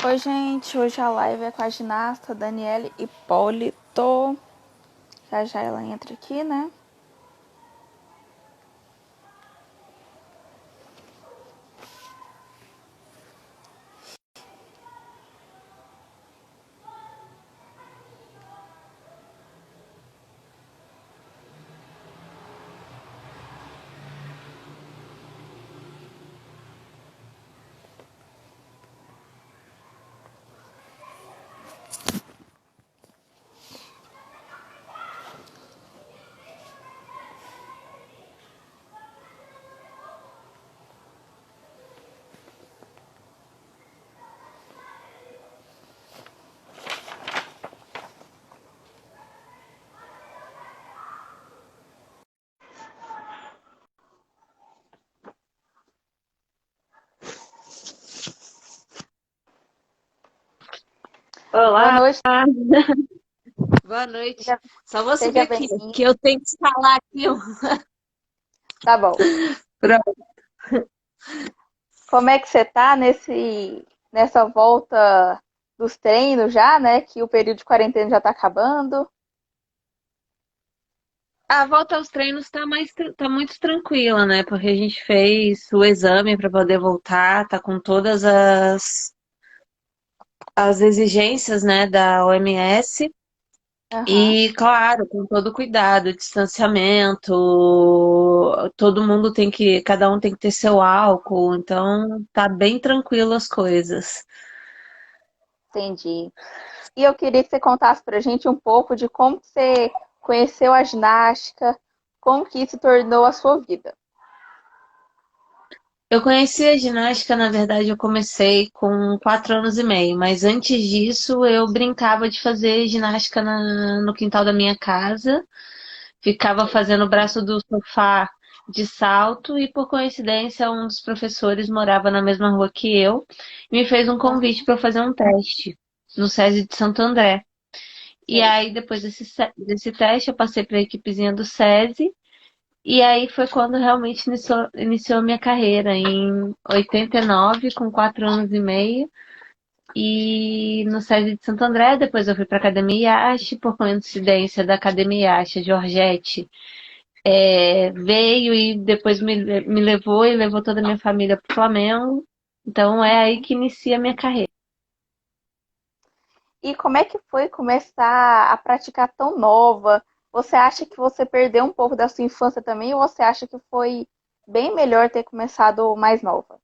Oi, gente. Hoje a live é com a ginasta Daniele Hipólito. Já já ela entra aqui, né? Boa Olá, noite. boa noite. Seja, Só vou subir seja aqui, bem-vinda. que eu tenho que instalar aqui um. Tá bom. Pronto. Como é que você tá nessa volta dos treinos já, né? Que o período de quarentena já tá acabando. A volta aos treinos tá muito tranquila, né? Porque a gente fez o exame para poder voltar, tá com todas as exigências, né, da OMS. Aham, E, claro, com todo cuidado, distanciamento, todo mundo cada um tem que ter seu álcool, então tá bem tranquilo as coisas. entendi. E eu queria que você contasse pra gente um pouco de como que você conheceu a ginástica, como que isso tornou a sua vida. Eu conheci a ginástica, na verdade, eu comecei com 4 anos e meio, mas antes disso eu brincava de fazer ginástica no quintal da minha casa, ficava fazendo o braço do sofá de salto e, por coincidência, um dos professores morava na mesma rua que eu e me fez um convite Aham, para eu fazer um teste no SESI de Santo André. E sei. aí, depois desse teste, eu passei para a equipezinha do SESI. E aí foi quando realmente iniciou a minha carreira, em 89, com 4 anos e meio. E no SESI de Santo André, depois eu fui para a Academia IASH, por coincidência da Academia IASH, a Georgette veio e depois me levou e levou toda a minha família para o Flamengo. Então é aí que inicia a minha carreira. E como é que foi começar a praticar tão nova? Você acha que você perdeu um pouco da sua infância também, ou você acha que foi bem melhor ter começado mais nova?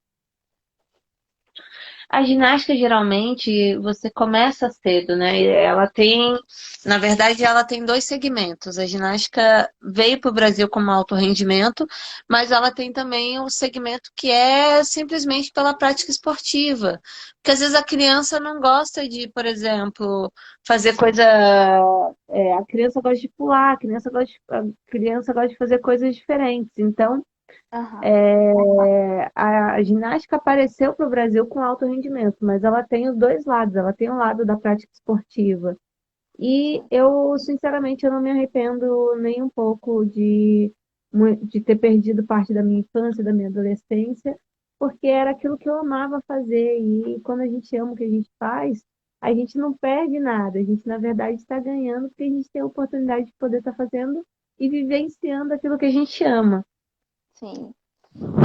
A ginástica, geralmente, você começa cedo, né? E ela tem, na verdade, ela tem dois segmentos. A ginástica veio para o Brasil como alto rendimento, mas ela tem também um segmento que é simplesmente pela prática esportiva. Porque às vezes a criança não gosta de, por exemplo, fazer coisa. A criança gosta de pular, a criança gosta de fazer coisas diferentes. Então, Aham. a ginástica apareceu para o Brasil com alto rendimento, mas ela tem os dois lados. Ela tem o lado da prática esportiva. E Sim. eu, sinceramente, eu não me arrependo nem um pouco de ter perdido parte da minha infância, da minha adolescência, porque era aquilo que eu amava fazer. E quando a gente ama o que a gente faz, a gente não perde nada. A gente, na verdade, está ganhando porque a gente tem a oportunidade de poder estar fazendo e vivenciando aquilo que a gente ama. Sim.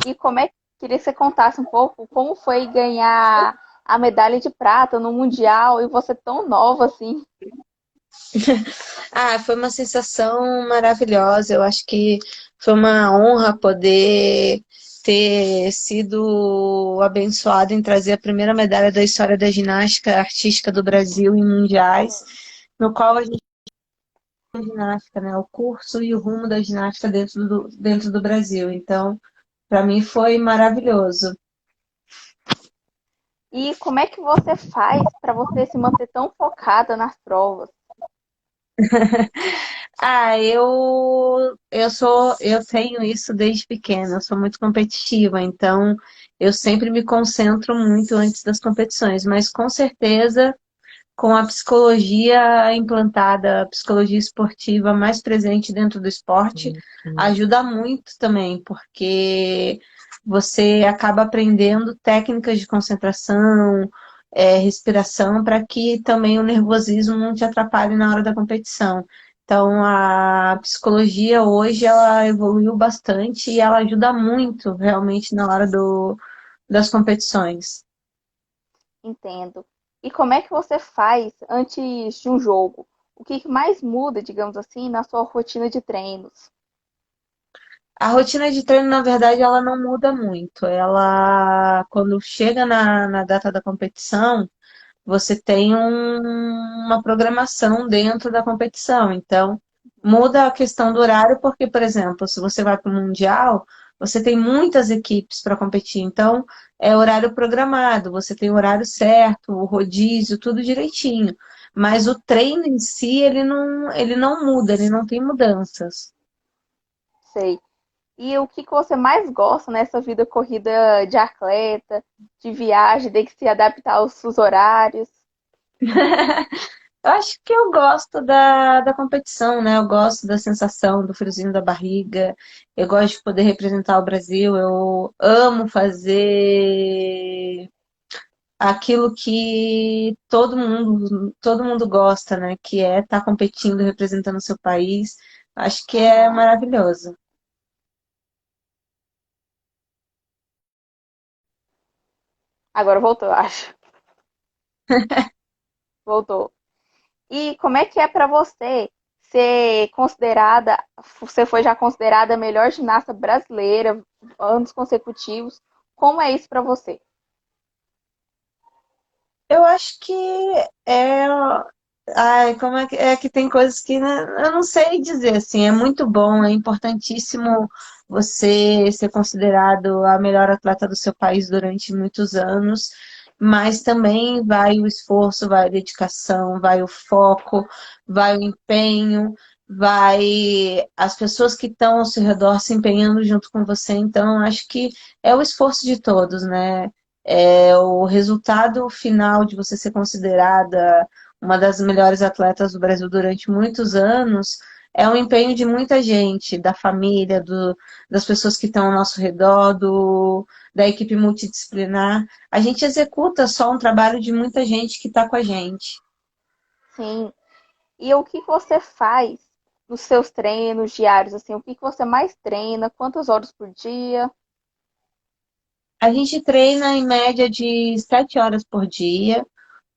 E como é que queria que você contasse um pouco como foi ganhar a medalha de prata no Mundial e você tão nova assim? Ah, foi uma sensação maravilhosa. Eu acho que foi uma honra poder ter sido abençoada em trazer a primeira medalha da história da ginástica artística do Brasil em mundiais, no qual a gente fez ginástica, né, o curso e o rumo da ginástica dentro do Brasil. Então, para mim foi maravilhoso. E como é que você faz para você se manter tão focada nas provas? Ah, eu tenho isso desde pequena, eu sou muito competitiva, então eu sempre me concentro muito antes das competições, mas com certeza com a psicologia implantada, a psicologia esportiva mais presente dentro do esporte, ajuda muito também, porque você acaba aprendendo técnicas de concentração, respiração, para que também o nervosismo não te atrapalhe na hora da competição. Então, a psicologia hoje ela evoluiu bastante e ela ajuda muito realmente na hora das competições. Entendo. E como é que você faz antes de um jogo? O que mais muda, digamos assim, na sua rotina de treinos? A rotina de treino, na verdade, ela não muda muito. Ela, quando chega na data da competição, você tem uma programação dentro da competição. Então, muda a questão do horário, porque, por exemplo, se você vai para o Mundial, você tem muitas equipes para competir. Então, é horário programado, você tem o horário certo, o rodízio, tudo direitinho. Mas o treino em si, ele não muda, ele não tem mudanças. Sei. E o que você mais gosta nessa vida corrida de atleta, de viagem, ter que se adaptar aos fusos horários? Eu acho que eu gosto da competição, né? Eu gosto da sensação, do friozinho da barriga. Eu gosto de poder representar o Brasil. Eu amo fazer aquilo que todo mundo gosta, né? Que é estar competindo, representando o seu país. Acho que é Aham. maravilhoso. Agora voltou, eu acho. Voltou. E como é para você ser considerada, você foi já considerada a melhor ginasta brasileira anos consecutivos? Como é isso para você? Eu acho que é. Ai, como é que tem coisas que né, eu não sei dizer assim, é muito bom, é importantíssimo você ser considerado a melhor atleta do seu país durante muitos anos, mas também vai o esforço, vai a dedicação, vai o foco, vai o empenho, vai as pessoas que estão ao seu redor se empenhando junto com você, então acho que é o esforço de todos, né? É o resultado final de você ser considerada uma das melhores atletas do Brasil durante muitos anos, é um empenho de muita gente, da família, das pessoas que estão ao nosso redor, da equipe multidisciplinar. A gente executa só um trabalho de muita gente que está com a gente. Sim. E o que você faz nos seus treinos diários? Assim, o que você mais treina? Quantas horas por dia? A gente treina em média de 7 horas por dia,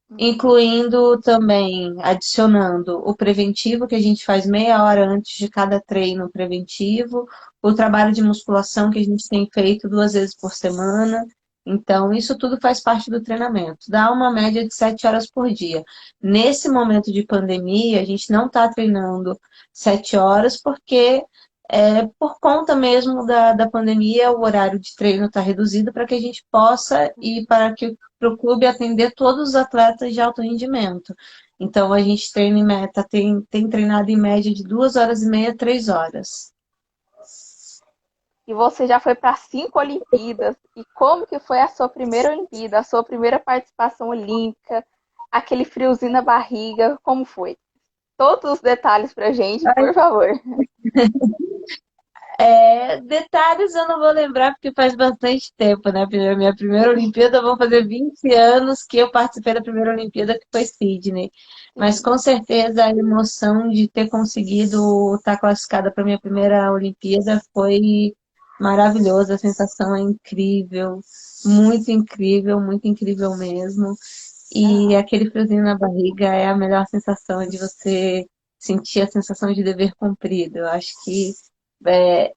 Uhum. incluindo também, adicionando o preventivo, que a gente faz meia hora antes de cada treino preventivo, o trabalho de musculação que a gente tem feito 2 vezes por semana. Então, isso tudo faz parte do treinamento. Dá uma média de 7 horas por dia. Nesse momento de pandemia, a gente não está treinando 7 horas, porque por conta mesmo da pandemia, o horário de treino está reduzido para que a gente possa ir para o clube atender todos os atletas de alto rendimento. Então, a gente treina em meta, tem treinado em média de 2 horas e meia, 3 horas. E você já foi para 5 Olimpíadas. E como que foi a sua primeira Olimpíada, a sua primeira participação olímpica, aquele friozinho na barriga, como foi? Todos os detalhes pra gente, por favor. Detalhes eu não vou lembrar porque faz bastante tempo, né? Minha primeira Olimpíada vão fazer 20 anos que eu participei da primeira Olimpíada, que foi Sydney. Mas Sim. com certeza a emoção de ter conseguido estar classificada para minha primeira Olimpíada foi maravilhosa, a sensação é muito incrível mesmo. E Aham. aquele friozinho na barriga é a melhor sensação de você sentir a sensação de dever cumprido. Eu acho que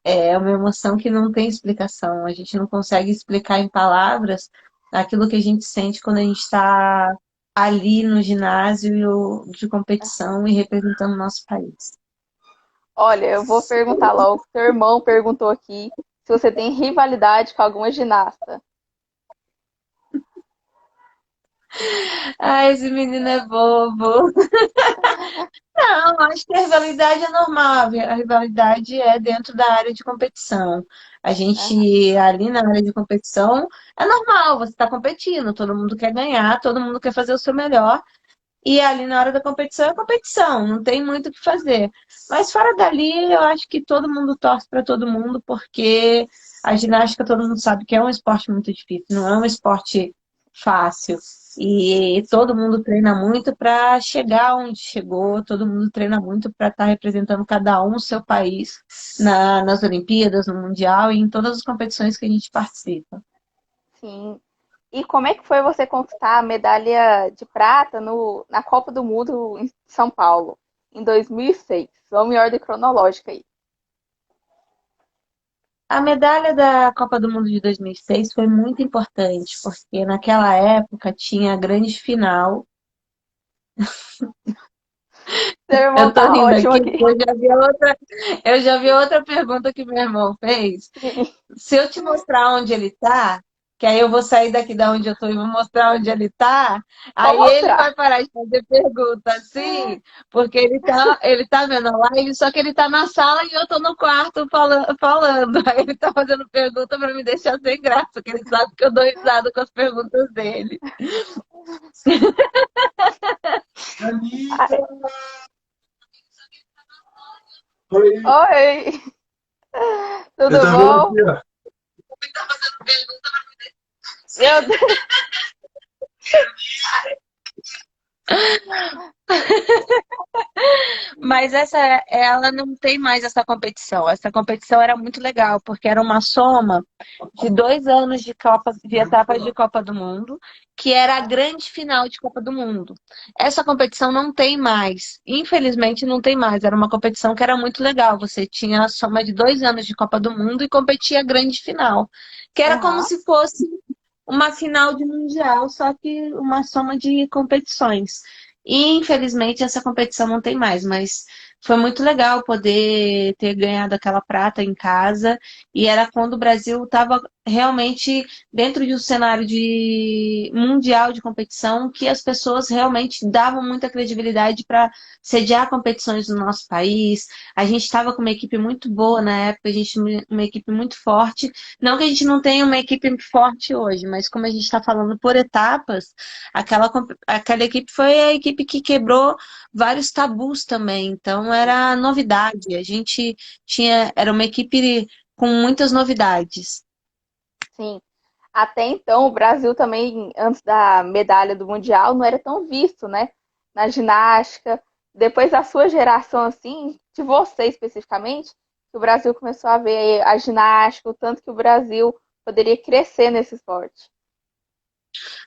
é uma emoção que não tem explicação. A gente não consegue explicar em palavras aquilo que a gente sente quando a gente está ali no ginásio de competição e representando o nosso país. Olha, eu vou perguntar logo. Seu irmão perguntou aqui se você tem rivalidade com alguma ginasta. Ah, esse menino é bobo. Não, acho que a rivalidade é normal. A rivalidade é dentro da área de competição. A Aham. gente, ali na área de competição, é normal, você está competindo, todo mundo quer ganhar, todo mundo quer fazer o seu melhor. E ali na hora da competição é competição, não tem muito o que fazer. Mas fora dali, eu acho que todo mundo torce para todo mundo, porque a ginástica todo mundo sabe que é um esporte muito difícil, não é um esporte fácil. E todo mundo treina muito para chegar onde chegou, todo mundo treina muito para estar representando cada um o seu país nas Olimpíadas, no Mundial e em todas as competições que a gente participa. Sim. E como é que foi você conquistar a medalha de prata na Copa do Mundo em São Paulo, em 2006? Vamos em ordem cronológica aí. A medalha da Copa do Mundo de 2006 foi muito importante, porque naquela época tinha a grande final. Seu irmão Eu tô tá rindo ótimo aqui, aqui. porque eu já vi outra pergunta que meu irmão fez. Sim. Se eu te mostrar onde ele tá, que aí eu vou sair daqui da onde eu tô e vou mostrar onde ele tá, Pode aí ele vai mostrar. parar de fazer pergunta assim, porque ele tá vendo a live, só que ele tá na sala e eu tô no quarto falando. Aí ele tá fazendo pergunta pra me deixar sem graça, porque ele sabe que eu dou risada com as perguntas dele. Ai, oi, Eu tudo tô vendo bom? aqui, ó. Meu Deus. Mas ela não tem mais essa competição. Essa competição era muito legal, porque era uma soma de 2 anos de etapas de Copa do Mundo, que era a grande final de Copa do Mundo. Essa competição não tem mais. Infelizmente, não tem mais. Era uma competição que era muito legal. Você tinha a soma de 2 anos de Copa do Mundo e competia a grande final, que era como Aham. se fosse uma final de mundial, só que uma soma de competições. E, infelizmente, essa competição não tem mais, mas foi muito legal poder ter ganhado aquela prata em casa. E era quando o Brasil estava realmente dentro de um cenário de mundial de competição que as pessoas realmente davam muita credibilidade para sediar competições no nosso país. A gente estava com uma equipe muito boa na época, a gente uma equipe muito forte. Não que a gente não tenha uma equipe forte hoje, mas como a gente está falando por etapas, aquela equipe foi a equipe que quebrou vários tabus também. Então era novidade. A gente era uma equipe com muitas novidades. Sim. Até então, o Brasil também, antes da medalha do Mundial, não era tão visto, né? Na ginástica. Depois da sua geração, assim, de você especificamente, que o Brasil começou a ver a ginástica, o tanto que o Brasil poderia crescer nesse esporte.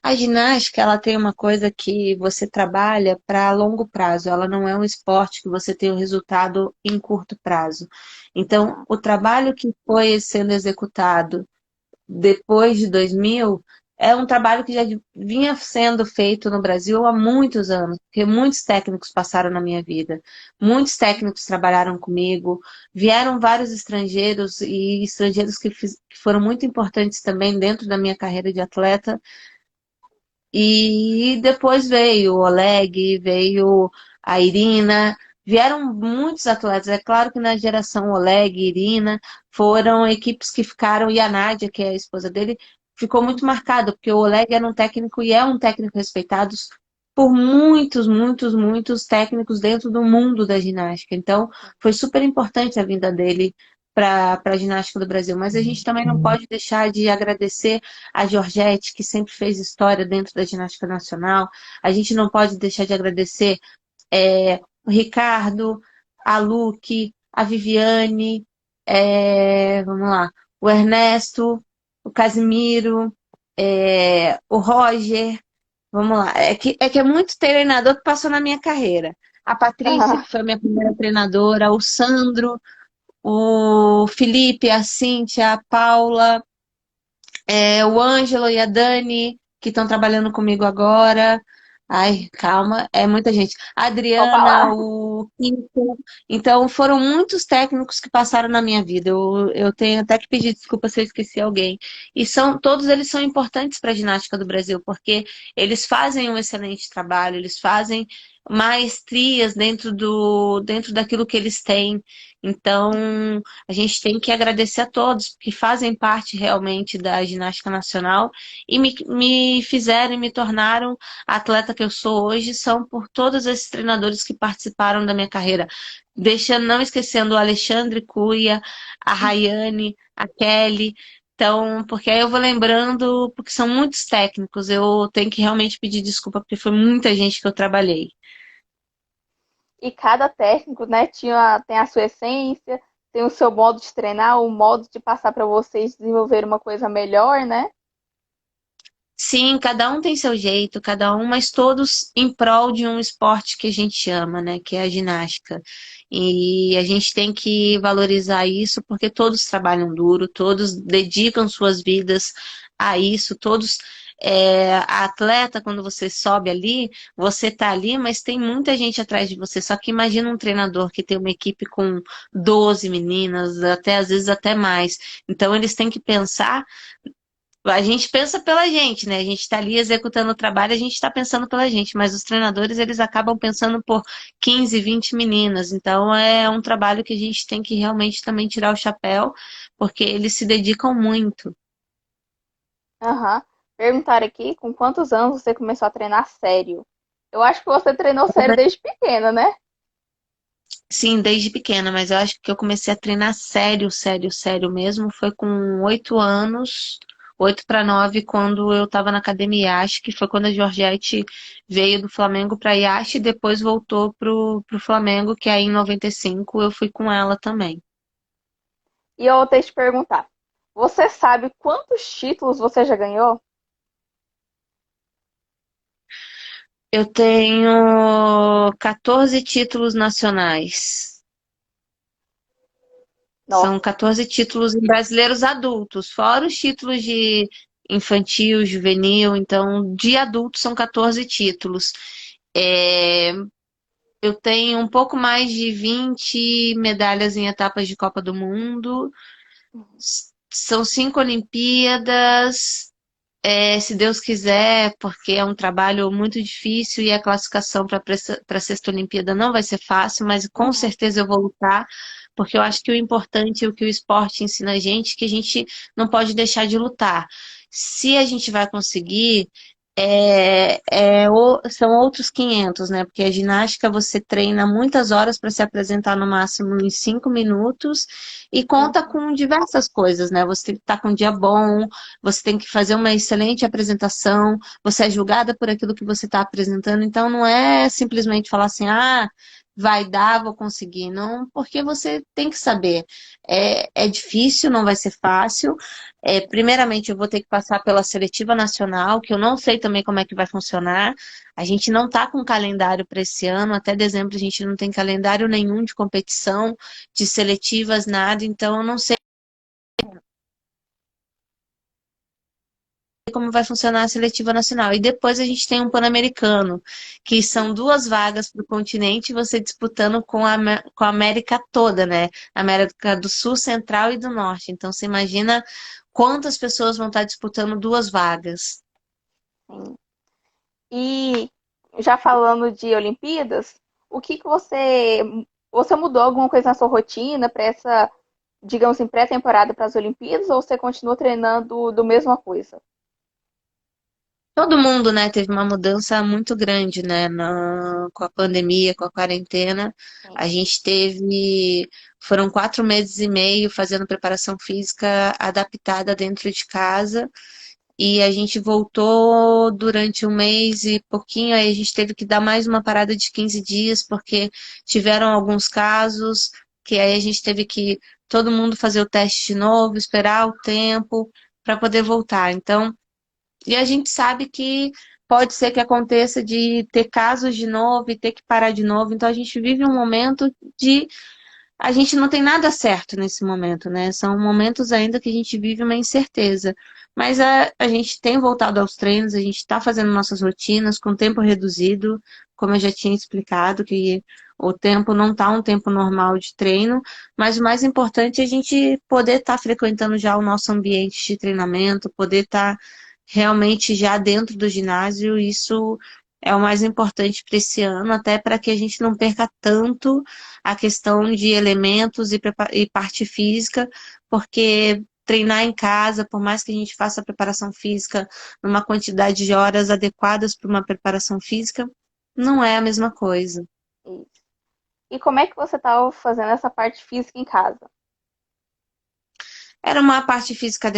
A ginástica, ela tem uma coisa que você trabalha para longo prazo. Ela não é um esporte que você tem um resultado em curto prazo. Então, Ah, o trabalho que foi sendo executado depois de 2000 é um trabalho que já vinha sendo feito no Brasil há muitos anos, porque muitos técnicos passaram na minha vida, muitos técnicos trabalharam comigo, vieram vários estrangeiros e estrangeiros que foram muito importantes também dentro da minha carreira de atleta. E depois veio o Oleg, veio a Irina, vieram muitos atletas. É claro que na geração Oleg e Irina foram equipes que ficaram, e a Nádia, que é a esposa dele, ficou muito marcada, porque o Oleg era um técnico e é um técnico respeitado por muitos, muitos, muitos técnicos dentro do mundo da ginástica. Então, foi super importante a vinda dele para a ginástica do Brasil. Mas a gente também não pode deixar de agradecer a Georgette, que sempre fez história dentro da ginástica nacional. A gente não pode deixar de agradecer o Ricardo, a Luque, a Viviane, vamos lá, o Ernesto, o Casimiro, o Roger. Vamos lá. É que é muito treinador que passou na minha carreira. A Patrícia, que ah, foi minha primeira treinadora, o Sandro, o Felipe, a Cíntia, a Paula, o Ângelo e a Dani, que estão trabalhando comigo agora. Ai, calma, é muita gente. A pode Adriana, falar. o Quinto. Então, foram muitos técnicos que passaram na minha vida. Eu tenho até que pedir desculpa se eu esqueci alguém. E todos eles são importantes para a ginástica do Brasil, porque eles fazem um excelente trabalho, eles fazem maestrias dentro daquilo que eles têm. Então, a gente tem que agradecer a todos que fazem parte realmente da ginástica nacional e me fizeram e me tornaram a atleta que eu sou hoje, são por todos esses treinadores que participaram da minha carreira. Não esquecendo o Alexandre Cuia, a Rayane, a Kelly. Então, porque aí eu vou lembrando, porque são muitos técnicos, eu tenho que realmente pedir desculpa, porque foi muita gente que eu trabalhei. E cada técnico, né, tem a sua essência, tem o seu modo de treinar, o modo de passar para vocês desenvolver uma coisa melhor, né? Sim, cada um tem seu jeito, cada um, mas todos em prol de um esporte que a gente ama, né? Que é a ginástica. E a gente tem que valorizar isso porque todos trabalham duro, todos dedicam suas vidas a isso, todos. A atleta, quando você sobe ali, você tá ali, mas tem muita gente atrás de você. Só que imagina um treinador que tem uma equipe com 12 meninas, até às vezes até mais. Então eles têm que pensar, a gente pensa pela gente, né? A gente está ali executando o trabalho, a gente está pensando pela gente, mas os treinadores, eles acabam pensando por 15, 20 meninas. Então, é um trabalho que a gente tem que realmente também tirar o chapéu, porque eles se dedicam muito. Aham. Perguntaram aqui com quantos anos você começou a treinar sério. Eu acho que você treinou sério desde pequena, né? Sim, desde pequena, mas eu acho que eu comecei a treinar sério, sério, sério mesmo. Foi com 8 anos, 8 para 9, quando eu estava na academia. Acho que foi quando a Georgette veio do Flamengo para Iache e depois voltou pro Flamengo, que aí em 95 eu fui com ela também. E eu vou ter que te perguntar: você sabe quantos títulos você já ganhou? Eu tenho 14 títulos nacionais. São Nossa, 14 títulos em brasileiros adultos, fora os títulos de infantil, juvenil. Então, de adultos são 14 títulos. É, eu tenho um pouco mais de 20 medalhas em etapas de Copa do Mundo. São 5 Olimpíadas. Se Deus quiser, porque é um trabalho muito difícil e a classificação para a sexta Olimpíada não vai ser fácil, mas com uhum. certeza eu vou lutar, porque eu acho que o importante, o que o esporte ensina a gente, é que a gente não pode deixar de lutar. Se a gente vai conseguir, são outros 500, né? Porque a ginástica você treina muitas horas para se apresentar no máximo em 5 minutos e conta Uhum. com diversas coisas, né? Você tem que estar com um dia bom, você tem que fazer uma excelente apresentação, você é julgada por aquilo que você está apresentando, então não é simplesmente falar assim, ah, vai dar, vou conseguir. Não, porque você tem que saber. É difícil, não vai ser fácil. Primeiramente, eu vou ter que passar pela seletiva nacional, que eu não sei também como é que vai funcionar. A gente não está com calendário para esse ano, até dezembro a gente não tem calendário nenhum de competição, de seletivas, nada, então eu não sei como vai funcionar a seletiva nacional. E depois a gente tem um Pan-Americano, que são 2 vagas para o continente, você disputando com a América toda, né? América do Sul, Central e do Norte. Então você imagina quantas pessoas vão estar disputando 2 vagas. Sim. E já falando de Olimpíadas, o que que você mudou alguma coisa na sua rotina para essa, digamos assim, pré-temporada para as Olimpíadas ou você continua treinando do mesma coisa? Todo mundo, né, teve uma mudança muito grande, né, com a pandemia, com a quarentena. A Sim. gente foram 4 meses e meio fazendo preparação física adaptada dentro de casa. E a gente voltou durante um mês e pouquinho, aí a gente teve que dar mais uma parada de 15 dias, porque tiveram alguns casos que aí a gente teve que todo mundo fazer o teste de novo, esperar o tempo para poder voltar. Então, e a gente sabe que pode ser que aconteça de ter casos de novo e ter que parar de novo. Então, a gente vive um momento de a gente não tem nada certo nesse momento, né? São momentos ainda que a gente vive uma incerteza. Mas a gente tem voltado aos treinos, a gente está fazendo nossas rotinas com tempo reduzido, como eu já tinha explicado, que o tempo não está um tempo normal de treino, mas o mais importante é a gente poder estar frequentando já o nosso ambiente de treinamento, poder estar realmente já dentro do ginásio. Isso é o mais importante para esse ano, até para que a gente não perca tanto a questão de elementos e parte física, porque treinar em casa, por mais que a gente faça a preparação física numa quantidade de horas adequadas para uma preparação física, não é a mesma coisa. Isso. E como é que você estava fazendo essa parte física em casa? Era uma parte física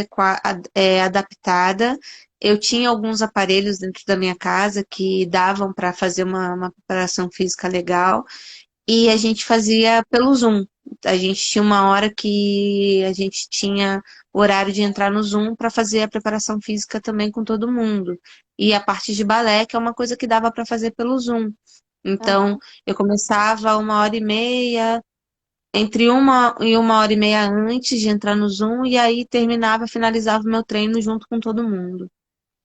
adaptada. Eu tinha alguns aparelhos dentro da minha casa que davam para fazer uma preparação física legal. E a gente fazia pelo Zoom. A gente tinha uma hora que a gente tinha o horário de entrar no Zoom para fazer a preparação física também com todo mundo. E a parte de balé, que é uma coisa que dava para fazer pelo Zoom. Então, Aham, eu começava 1h30, entre 1h e 1h30 antes de entrar no Zoom, e aí terminava, finalizava o meu treino junto com todo mundo.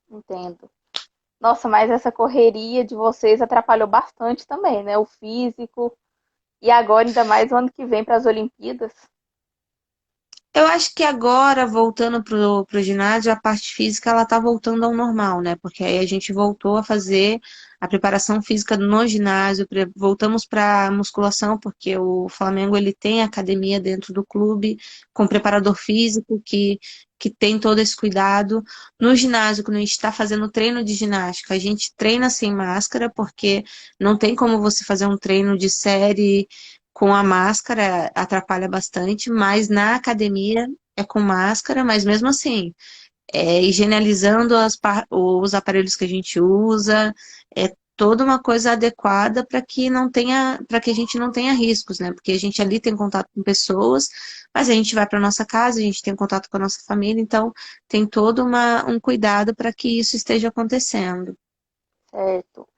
entendo. Nossa, mas essa correria de vocês atrapalhou bastante também, né? O físico. E agora, ainda mais o ano que vem para as Olimpíadas. Eu acho que agora, voltando pro ginásio, a parte física ela tá voltando ao normal, né? Porque aí a gente voltou a fazer a preparação física no ginásio, voltamos para musculação, porque o Flamengo ele tem academia dentro do clube, com preparador físico que tem todo esse cuidado. No ginásio, quando a gente está fazendo treino de ginástica, a gente treina sem máscara, porque não tem como você fazer um treino de série com a máscara atrapalha bastante, mas na academia é com máscara, mas mesmo assim, higienizando os aparelhos que a gente usa, é toda uma coisa adequada para que não tenha, para que a gente não tenha riscos, né? Porque a gente ali tem contato com pessoas, mas a gente vai para nossa casa, a gente tem contato com a nossa família, então tem todo um cuidado para que isso esteja acontecendo. Certo.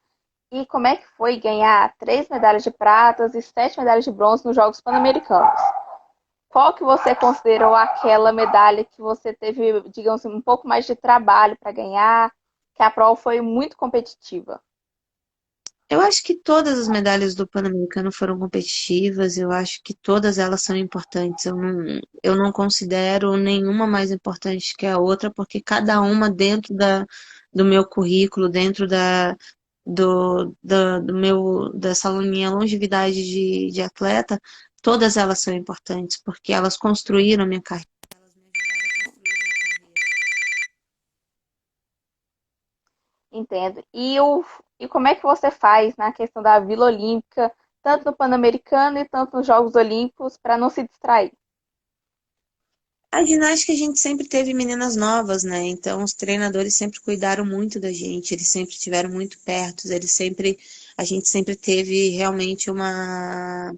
E como é que foi ganhar 3 medalhas de prata e 7 medalhas de bronze nos Jogos Pan-Americanos? Qual que você considerou aquela medalha que você teve, digamos assim, um pouco mais de trabalho para ganhar, que a prova foi muito competitiva? Eu acho que todas as medalhas do Pan-Americano foram competitivas, eu acho que todas elas são importantes. Eu não considero nenhuma mais importante que a outra, porque cada uma dentro do meu currículo, dentro dessa minha longevidade de atleta, todas elas são importantes, porque elas construíram a minha carreira. Entendo. E como é que você faz na questão da Vila Olímpica, tanto no Pan-Americano e tanto nos Jogos Olímpicos, para não se distrair? A ginástica a gente sempre teve meninas novas, né? Então os treinadores sempre cuidaram muito da gente, eles sempre estiveram muito perto, a gente sempre teve realmente uma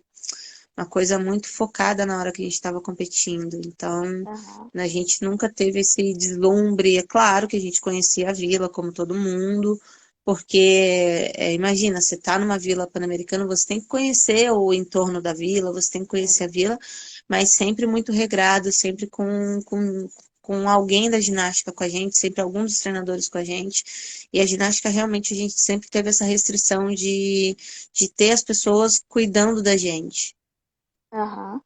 coisa muito focada na hora que a gente estava competindo. Então Aham, a gente nunca teve esse deslumbre. É claro que a gente conhecia a vila como todo mundo, porque imagina, você tá numa vila pan-americana, você tem que conhecer o entorno da vila, você tem que conhecer a vila, mas sempre muito regrado, sempre com alguém da ginástica com a gente, sempre algum dos treinadores com a gente. E a ginástica realmente a gente sempre teve essa restrição de ter as pessoas cuidando da gente. aham.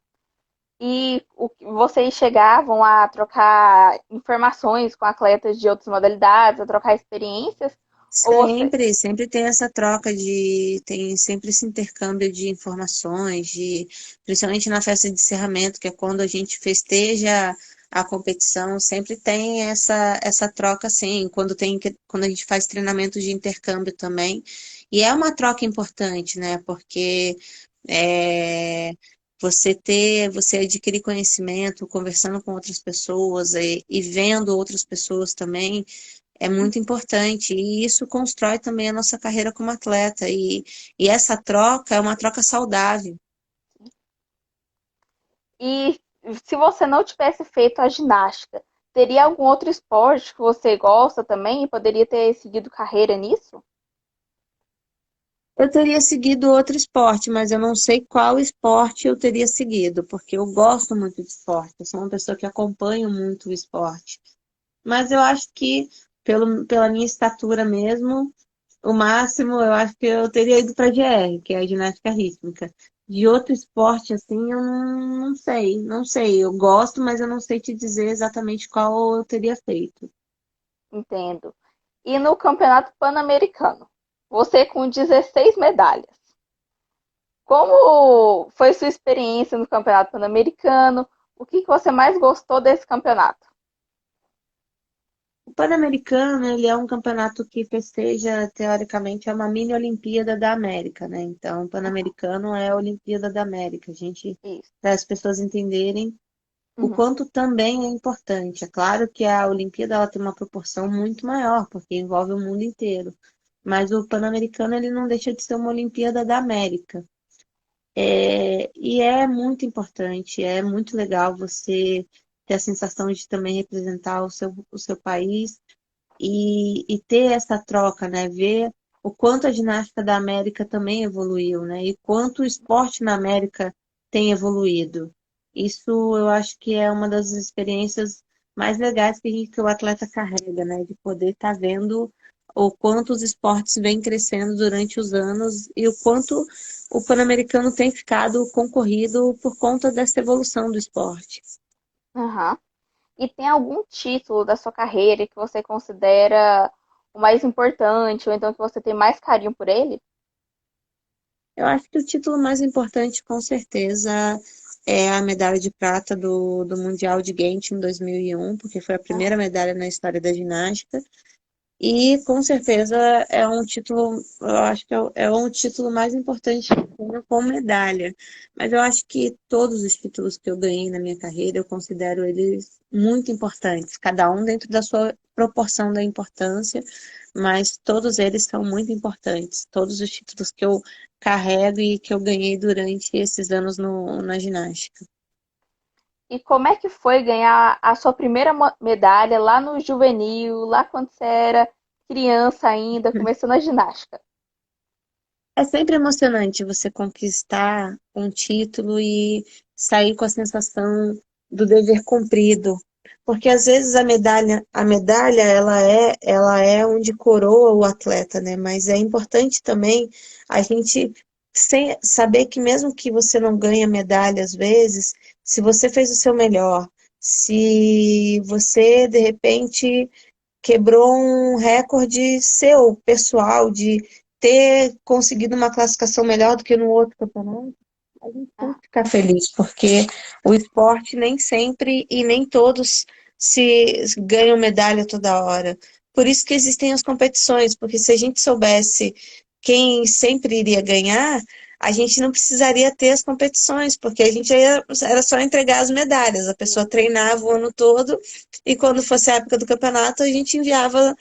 E vocês chegavam a trocar informações com atletas de outras modalidades, a trocar experiências? Ou você. Sempre tem essa troca tem sempre esse intercâmbio de informações, principalmente na festa de encerramento, que é quando a gente festeja a competição, sempre tem essa troca, assim, quando a gente faz treinamento de intercâmbio também. E é uma troca importante, né? Porque é, você adquirir conhecimento, conversando com outras pessoas e vendo outras pessoas também é muito importante e isso constrói também a nossa carreira como atleta e essa troca é uma troca saudável. E se você não tivesse feito a ginástica, teria algum outro esporte que você gosta também e poderia ter seguido carreira nisso? Eu teria seguido outro esporte, mas eu não sei qual esporte eu teria seguido, porque eu gosto muito de esporte, eu sou uma pessoa que acompanha muito o esporte. Mas eu acho que, pela minha estatura mesmo, o máximo eu acho que eu teria ido para GR, que é a ginástica rítmica. De outro esporte, assim, eu não sei, não sei. Eu gosto, mas eu não sei te dizer exatamente qual eu teria feito. Entendo. E no Campeonato Pan-Americano, você com 16 medalhas. Como foi sua experiência no Campeonato Pan-Americano? O que você mais gostou desse campeonato? O Pan-Americano, ele é um campeonato que festeja, teoricamente, é uma mini Olimpíada da América, né? Então, o Pan-Americano é a Olimpíada da América. A gente, Isso. para as pessoas entenderem, o Uhum. quanto também é importante. É claro que a Olimpíada ela tem uma proporção muito maior, porque envolve o mundo inteiro. Mas o Pan-Americano ele não deixa de ser uma Olimpíada da América. E é muito importante, é muito legal você ter a sensação de também representar o seu país e ter essa troca, né? Ver o quanto a ginástica da América também evoluiu, né? E quanto o esporte na América tem evoluído. Isso eu acho que é uma das experiências mais legais que o atleta carrega, né? De poder estar vendo o quanto os esportes vêm crescendo durante os anos e o quanto o Pan-Americano tem ficado concorrido por conta dessa evolução do esporte. Aham. E tem algum título da sua carreira que você considera o mais importante, ou então que você tem mais carinho por ele? Eu acho que o título mais importante, com certeza, é a medalha de prata do Mundial de Gent em 2001, porque foi a primeira Aham. medalha na história da ginástica. E com certeza é um título, eu acho que é um título mais importante que eu tenho com medalha. Mas eu acho que todos os títulos que eu ganhei na minha carreira, eu considero eles muito importantes, cada um dentro da sua proporção da importância, mas todos eles são muito importantes. Todos os títulos que eu carrego e que eu ganhei durante esses anos na ginástica. E como é que foi ganhar a sua primeira medalha lá no juvenil, lá quando você era criança ainda, começando a ginástica? É sempre emocionante você conquistar um título e sair com a sensação do dever cumprido, porque às vezes a medalha ela é onde coroa o atleta, né? Mas é importante também a gente saber que mesmo que você não ganhe a medalha às vezes, se você fez o seu melhor, se você de repente quebrou um recorde seu, pessoal, de ter conseguido uma classificação melhor do que no outro campeonato, a gente tem Ah, que ficar feliz, porque o esporte nem sempre e nem todos se ganham medalha toda hora. Por isso que existem as competições, porque se a gente soubesse quem sempre iria ganhar, a gente não precisaria ter as competições, porque a gente era só entregar as medalhas. A pessoa treinava o ano todo e quando fosse a época do campeonato, a gente enviava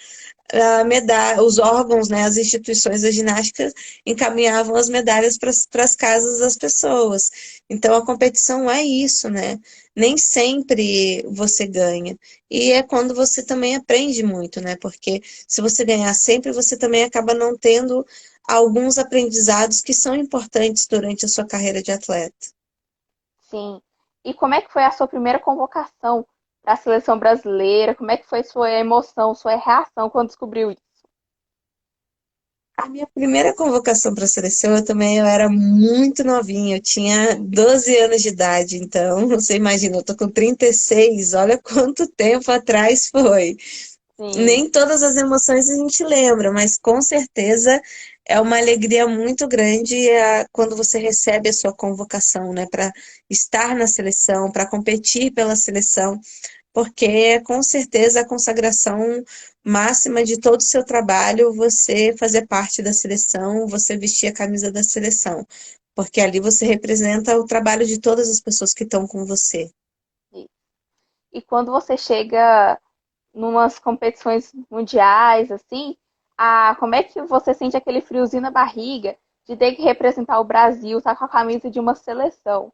a medalha, os órgãos, né, as instituições da ginástica encaminhavam as medalhas para as casas das pessoas. Então a competição é isso, né? Nem sempre você ganha. E é quando você também aprende muito, né? Porque se você ganhar sempre, você também acaba não tendo alguns aprendizados que são importantes durante a sua carreira de atleta. sim. E como é que foi a sua primeira convocação para a seleção brasileira? Como é que foi sua emoção, sua reação quando descobriu isso? A minha primeira convocação para a seleção, eu era muito novinha, eu tinha 12 anos de idade, então você imagina, eu tô com 36, olha quanto tempo atrás foi. Sim. Nem todas as emoções a gente lembra, mas com certeza é uma alegria muito grande quando você recebe a sua convocação, né, para estar na seleção, para competir pela seleção porque é com certeza a consagração máxima de todo o seu trabalho você fazer parte da seleção, você vestir a camisa da seleção, porque ali você representa o trabalho de todas as pessoas que estão com você. E quando você chega numas competições mundiais, assim, como é que você sente aquele friozinho na barriga de ter que representar o Brasil, tá com a camisa de uma seleção?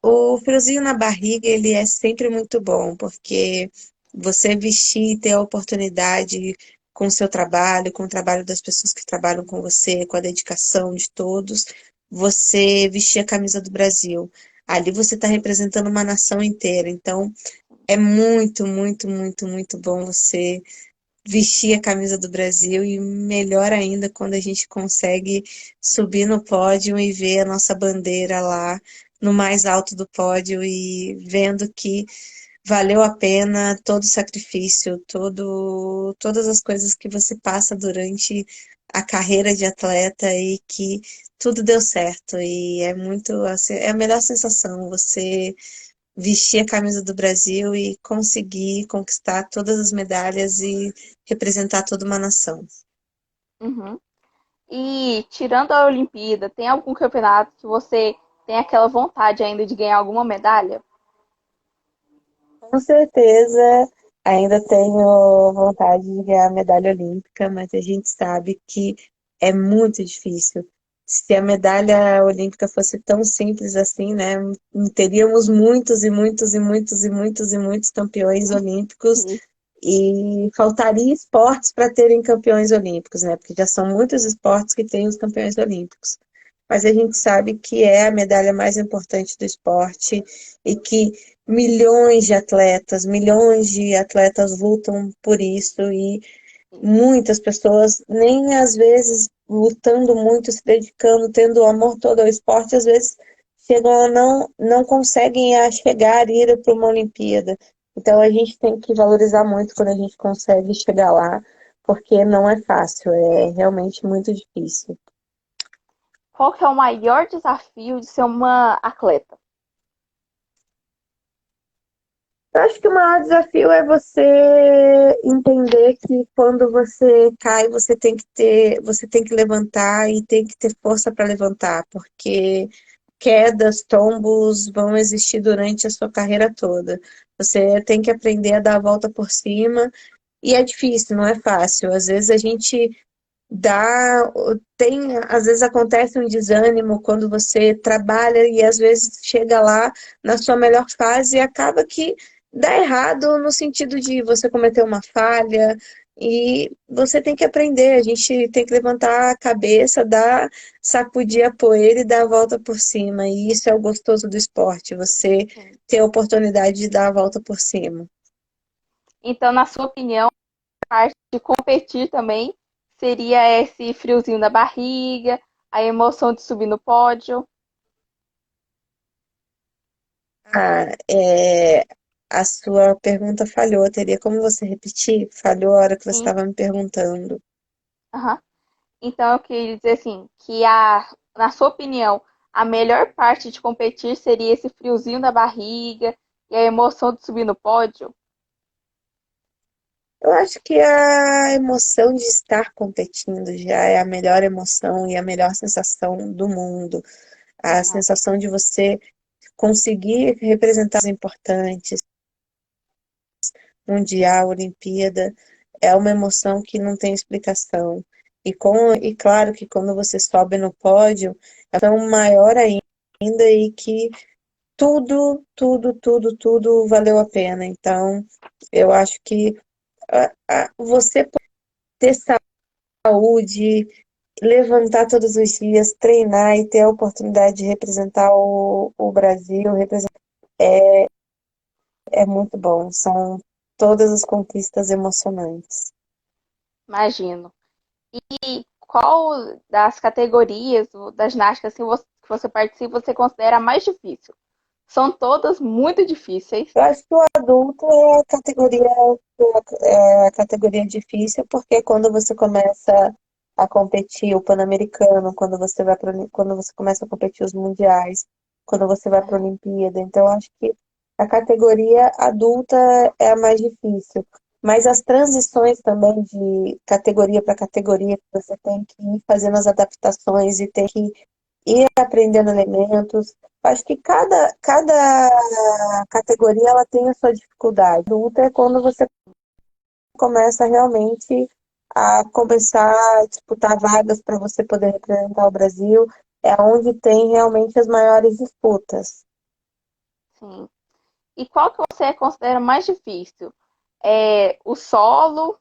O friozinho na barriga, ele é sempre muito bom, porque você vestir e ter a oportunidade com o seu trabalho, com o trabalho das pessoas que trabalham com você, com a dedicação de todos, você vestir a camisa do Brasil. Ali você está representando uma nação inteira. Então, é muito, muito, muito, muito bom você vestir a camisa do Brasil e melhor ainda quando a gente consegue subir no pódio e ver a nossa bandeira lá no mais alto do pódio e vendo que valeu a pena todo o sacrifício, todas as coisas que você passa durante a carreira de atleta e que tudo deu certo. E é muito, assim, é a melhor sensação você vestir a camisa do Brasil e conseguir conquistar todas as medalhas e representar toda uma nação. Uhum. E tirando a Olimpíada, tem algum campeonato que você tem aquela vontade ainda de ganhar alguma medalha? Com certeza, ainda tenho vontade de ganhar a medalha olímpica, mas a gente sabe que é muito difícil. Se a medalha olímpica fosse tão simples assim, né? Teríamos muitos e muitos e muitos e muitos e muitos campeões olímpicos Isso. e faltaria esportes para terem campeões olímpicos, né? Porque já são muitos esportes que têm os campeões olímpicos. Mas a gente sabe que é a medalha mais importante do esporte e que milhões de atletas lutam por isso e muitas pessoas, nem às vezes lutando muito, se dedicando, tendo o amor todo ao esporte, às vezes chegam a não conseguem a chegar e ir para uma Olimpíada. Então a gente tem que valorizar muito quando a gente consegue chegar lá, porque não é fácil, é realmente muito difícil. Qual que é o maior desafio de ser uma atleta? Eu acho que o maior desafio é você entender que quando você cai, você tem que levantar e tem que ter força para levantar, porque quedas, tombos vão existir durante a sua carreira toda. Você tem que aprender a dar a volta por cima e é difícil, não é fácil. Às vezes a gente às vezes acontece um desânimo quando você trabalha e às vezes chega lá na sua melhor fase e acaba que dá errado no sentido de você cometer uma falha e você tem que aprender, a gente tem que levantar a cabeça, sacudir a poeira e dar a volta por cima. E isso é o gostoso do esporte, você ter a oportunidade de dar a volta por cima. Então, na sua opinião, a parte de competir também seria esse friozinho na barriga, a emoção de subir no pódio? Ah, a sua pergunta falhou. Teria como você repetir? Falhou a hora que você Sim. estava me perguntando. Aham. Então, eu queria dizer assim, que na sua opinião, a melhor parte de competir seria esse friozinho da barriga e a emoção de subir no pódio? Eu acho que a emoção de estar competindo já é a melhor emoção e a melhor sensação do mundo. A Aham. sensação de você conseguir representar os importantes, Mundial, Olimpíada, é uma emoção que não tem explicação. E claro que quando você sobe no pódio, é tão maior ainda e que tudo valeu a pena. Então, eu acho que você ter saúde, levantar todos os dias, treinar e ter a oportunidade de representar o Brasil, é muito bom. São todas as conquistas emocionantes. Imagino. E qual das categorias da ginástica assim, que você participa você considera a mais difícil? São todas muito difíceis. Eu acho que o adulto é a categoria difícil, porque quando você começa a competir o Pan-Americano, quando você começa a competir os mundiais, quando você vai para a Olimpíada, então eu acho que a categoria adulta é a mais difícil. Mas as transições também de categoria para categoria, que você tem que ir fazendo as adaptações e tem que ir aprendendo elementos. Acho que cada categoria ela tem a sua dificuldade. Luta é quando você começa realmente a começar a disputar vagas para você poder representar o Brasil. É onde tem realmente as maiores disputas. Sim. E qual que você considera mais difícil? É o solo,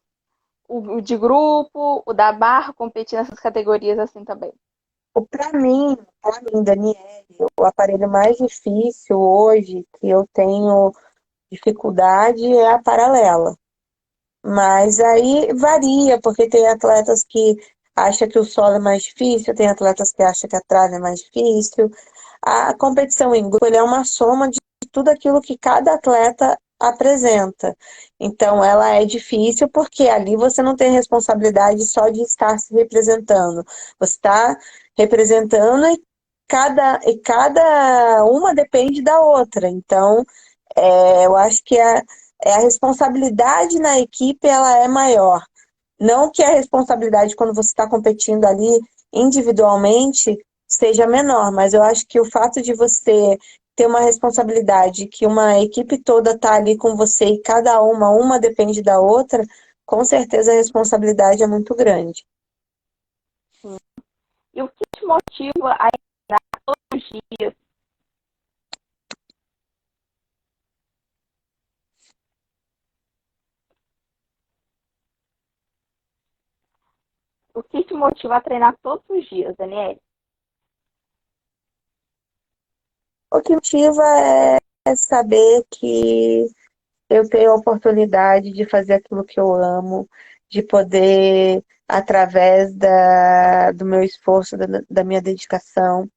o de grupo, o da barra, competir nessas categorias assim também? Para mim, Daniele, o aparelho mais difícil hoje que eu tenho dificuldade é a paralela. Mas aí varia, porque tem atletas que acham que o solo é mais difícil, tem atletas que acham que a trave é mais difícil. A competição em grupo ele é uma soma de tudo aquilo que cada atleta apresenta. Então, ela é difícil porque ali você não tem responsabilidade só de estar se representando. Você está representando e cada uma depende da outra. Então, eu acho que a responsabilidade na equipe ela é maior. Não que a responsabilidade quando você está competindo ali individualmente seja menor, mas eu acho que o fato de você ter uma responsabilidade, que uma equipe toda tá ali com você e cada uma depende da outra, com certeza a responsabilidade é muito grande. E o que te motiva a treinar todos os dias? O que te motiva a treinar todos os dias, Daniele? O que motiva é saber que eu tenho a oportunidade de fazer aquilo que eu amo, de poder, através do meu esforço, da minha dedicação,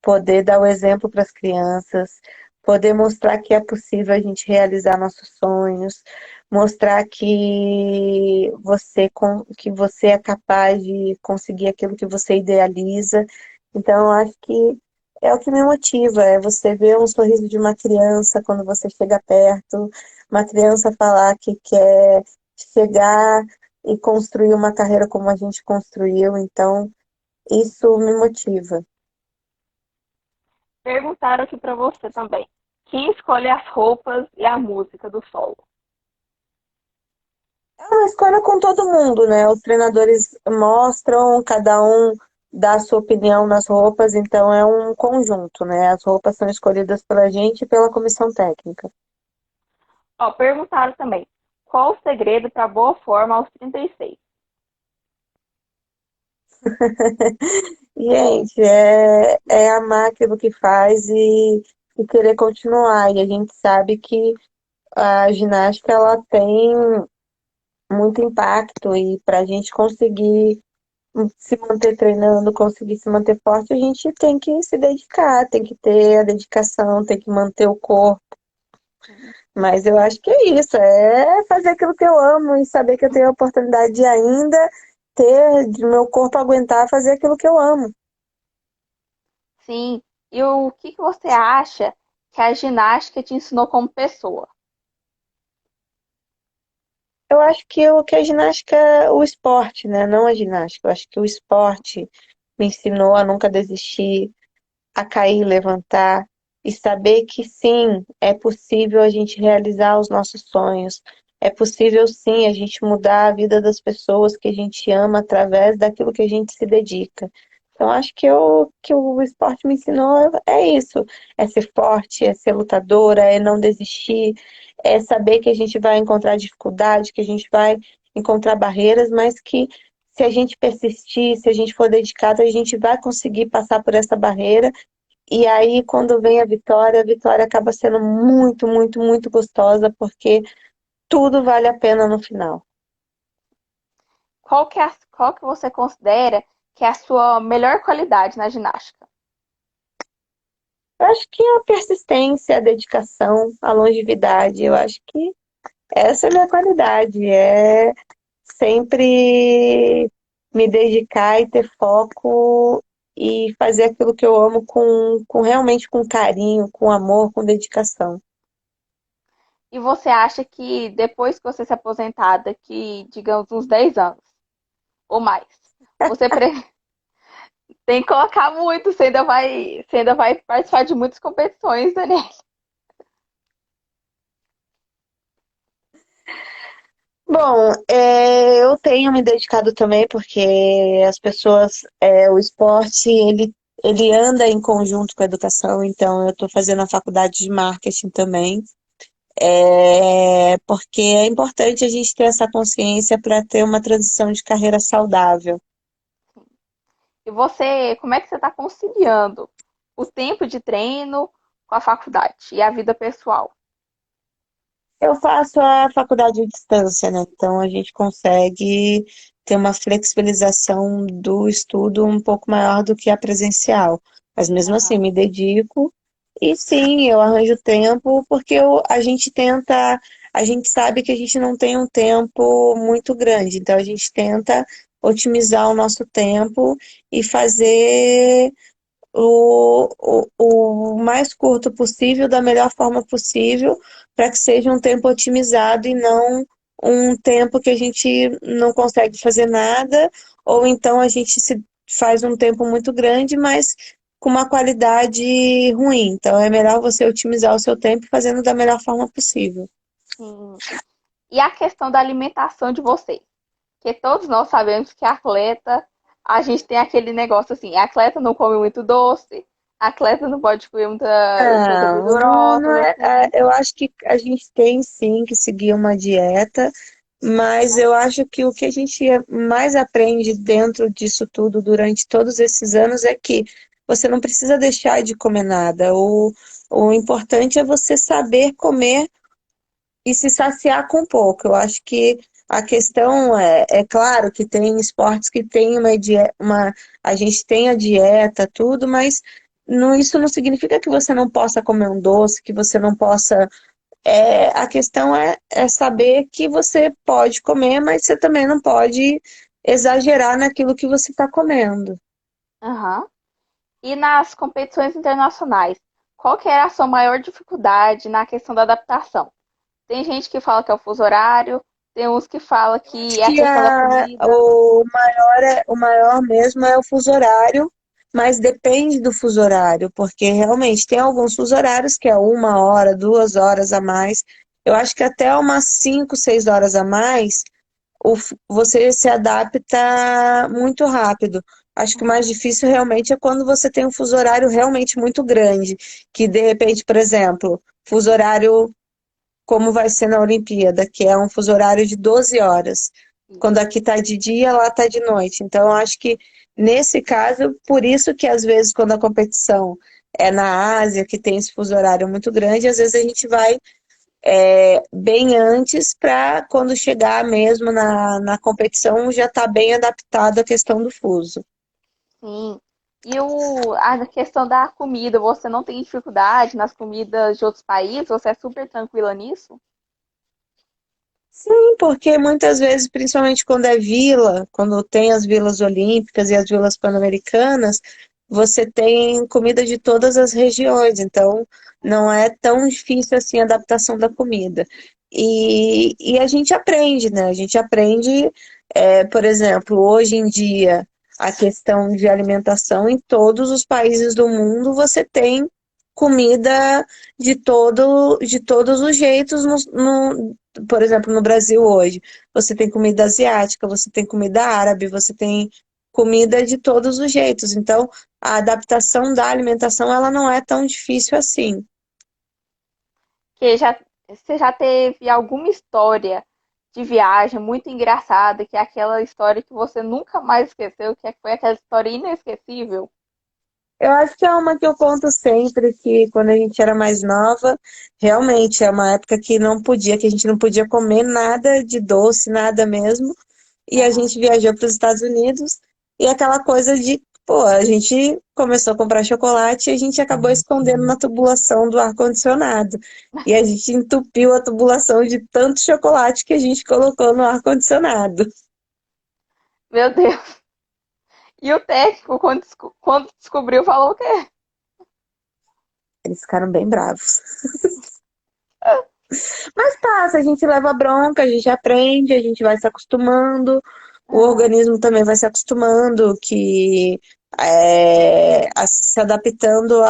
poder dar o exemplo para as crianças, poder mostrar que é possível a gente realizar nossos sonhos, mostrar que você é capaz de conseguir aquilo que você idealiza. Então, eu acho que é o que me motiva, é você ver um sorriso de uma criança quando você chega perto, uma criança falar que quer chegar e construir uma carreira como a gente construiu. Então, isso me motiva. Perguntaram aqui para você também. Quem escolhe as roupas e a música do solo? É uma escolha com todo mundo, né? Os treinadores mostram, cada um dá a sua opinião nas roupas, então é um conjunto, né? As roupas são escolhidas pela gente e pela comissão técnica. Ó, perguntaram também. Qual o segredo para boa forma aos 36? Gente, é amar aquilo que faz e querer continuar. E a gente sabe que a ginástica ela tem muito impacto e para a gente conseguir se manter treinando, conseguir se manter forte, a gente tem que se dedicar, tem que ter a dedicação, tem que manter o corpo. Mas eu acho que é isso, é fazer aquilo que eu amo e saber que eu tenho a oportunidade de ainda ter, de meu corpo aguentar fazer aquilo que eu amo. Sim. E o que você acha que a ginástica te ensinou como pessoa? Eu acho que o que a ginástica, o esporte, né? Não a ginástica. Eu acho que o esporte me ensinou a nunca desistir, a cair, levantar e saber que sim, é possível a gente realizar os nossos sonhos. É possível sim a gente mudar a vida das pessoas que a gente ama através daquilo que a gente se dedica. Então acho que o esporte me ensinou é isso, é ser forte, é ser lutadora, é não desistir, é saber que a gente vai encontrar dificuldade, que a gente vai encontrar barreiras, mas que se a gente persistir, se a gente for dedicado, a gente vai conseguir passar por essa barreira e aí, quando vem a vitória acaba sendo muito, muito, muito gostosa, porque tudo vale a pena no final. Qual que você considera que é a sua melhor qualidade na ginástica? Eu acho que a persistência, a dedicação, a longevidade, eu acho que essa é a minha qualidade, é sempre me dedicar e ter foco e fazer aquilo que eu amo com realmente com carinho, com amor, com dedicação. E você acha que depois que você se aposentar, daqui, digamos, uns 10 anos ou mais, você tem que colocar muito, você ainda vai participar de muitas competições, Daniel. Bom, eu tenho me dedicado também porque as pessoas, o esporte, ele anda em conjunto com a educação, então eu estou fazendo a faculdade de marketing também, porque é importante a gente ter essa consciência para ter uma transição de carreira saudável. E você, como é que você está conciliando o tempo de treino com a faculdade e a vida pessoal? Eu faço a faculdade à distância, né? Então a gente consegue ter uma flexibilização do estudo um pouco maior do que a presencial. Mas mesmo assim, Aham. me dedico e sim, eu arranjo tempo porque a gente tenta, a gente sabe que a gente não tem um tempo muito grande, então a gente tenta otimizar o nosso tempo e fazer o mais curto possível, da melhor forma possível, para que seja um tempo otimizado e não um tempo que a gente não consegue fazer nada, ou então a gente se faz um tempo muito grande, mas com uma qualidade ruim. Então é melhor você otimizar o seu tempo fazendo da melhor forma possível. Sim. E a questão da alimentação de vocês? Porque todos nós sabemos que atleta, a gente tem aquele negócio assim, atleta não come muito doce, atleta não pode comer muita coisa Não gordurosa, assim. eu acho que a gente tem sim que seguir uma dieta, mas eu acho que o que a gente mais aprende dentro disso tudo durante todos esses anos é que você não precisa deixar de comer nada. O importante é você saber comer e se saciar com pouco. Eu acho que a questão é claro que tem esportes que tem a gente tem a dieta, tudo, mas isso não significa que você não possa comer um doce, que você não possa. A questão é saber que você pode comer, mas você também não pode exagerar naquilo que você está comendo. Aham. E nas competições internacionais, qual que era a sua maior dificuldade na questão da adaptação? Tem gente que fala que é o fuso horário, tem uns que falam que Acho é a que questão da comida. o maior mesmo é o fuso horário, mas depende do fuso horário, porque realmente tem alguns fuso horários que é 1 hora, 2 horas a mais. Eu acho que até umas 5, 6 horas a mais, você se adapta muito rápido. Acho que o mais difícil realmente é quando você tem um fuso horário realmente muito grande, que de repente, por exemplo, fuso horário como vai ser na Olimpíada, que é um fuso horário de 12 horas. Quando aqui está de dia, lá está de noite. Então, eu acho que nesse caso, por isso que às vezes quando a competição é na Ásia, que tem esse fuso horário muito grande, às vezes a gente vai bem antes para quando chegar mesmo na competição já está bem adaptado à questão do fuso. Sim. E a questão da comida, você não tem dificuldade nas comidas de outros países? Você é super tranquila nisso? Sim, porque muitas vezes, principalmente quando é vila, quando tem as vilas olímpicas e as vilas pan-americanas, você tem comida de todas as regiões, então não é tão difícil assim a adaptação da comida. E a gente aprende, né? A gente aprende, por exemplo, hoje em dia, a questão de alimentação em todos os países do mundo, você tem comida de todos os jeitos por exemplo, no Brasil hoje, você tem comida asiática, você tem comida árabe, você tem comida de todos os jeitos. Então, a adaptação da alimentação, ela não é tão difícil assim. Você já teve alguma história de viagem muito engraçada, que é aquela história que você nunca mais esqueceu, foi aquela história inesquecível? Eu acho que é uma que eu conto sempre, que quando a gente era mais nova, realmente é uma época que não podia, que a gente não podia comer nada de doce, nada mesmo. E a Aham. gente viajou para os Estados Unidos e aquela coisa de, pô, a gente começou a comprar chocolate e a gente acabou escondendo na tubulação do ar-condicionado. E a gente entupiu a tubulação de tanto chocolate que a gente colocou no ar-condicionado. Meu Deus. E o técnico, quando descobriu, falou o quê? Eles ficaram bem bravos. Mas passa, a gente leva bronca, a gente aprende, a gente vai se acostumando, o Aham. organismo também vai se acostumando, que se adaptando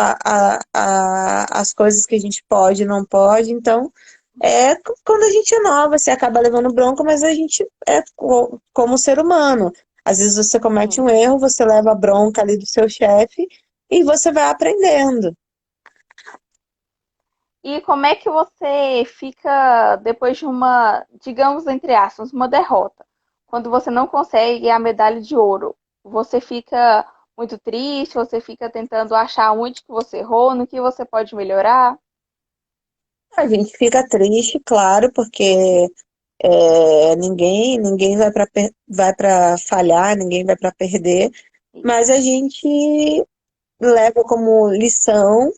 às coisas que a gente pode e não pode. Então, quando a gente é nova, você acaba levando bronca, mas a gente é como ser humano. Às vezes você comete Sim. um erro, você leva a bronca ali do seu chefe e você vai aprendendo. E como é que você fica depois de uma, digamos, entre aspas, uma derrota? Quando você não consegue a medalha de ouro, você fica muito triste, você fica tentando achar onde que você errou, no que você pode melhorar? A gente fica triste, claro, porque ninguém vai para falhar, ninguém vai para perder, mas a gente leva como lição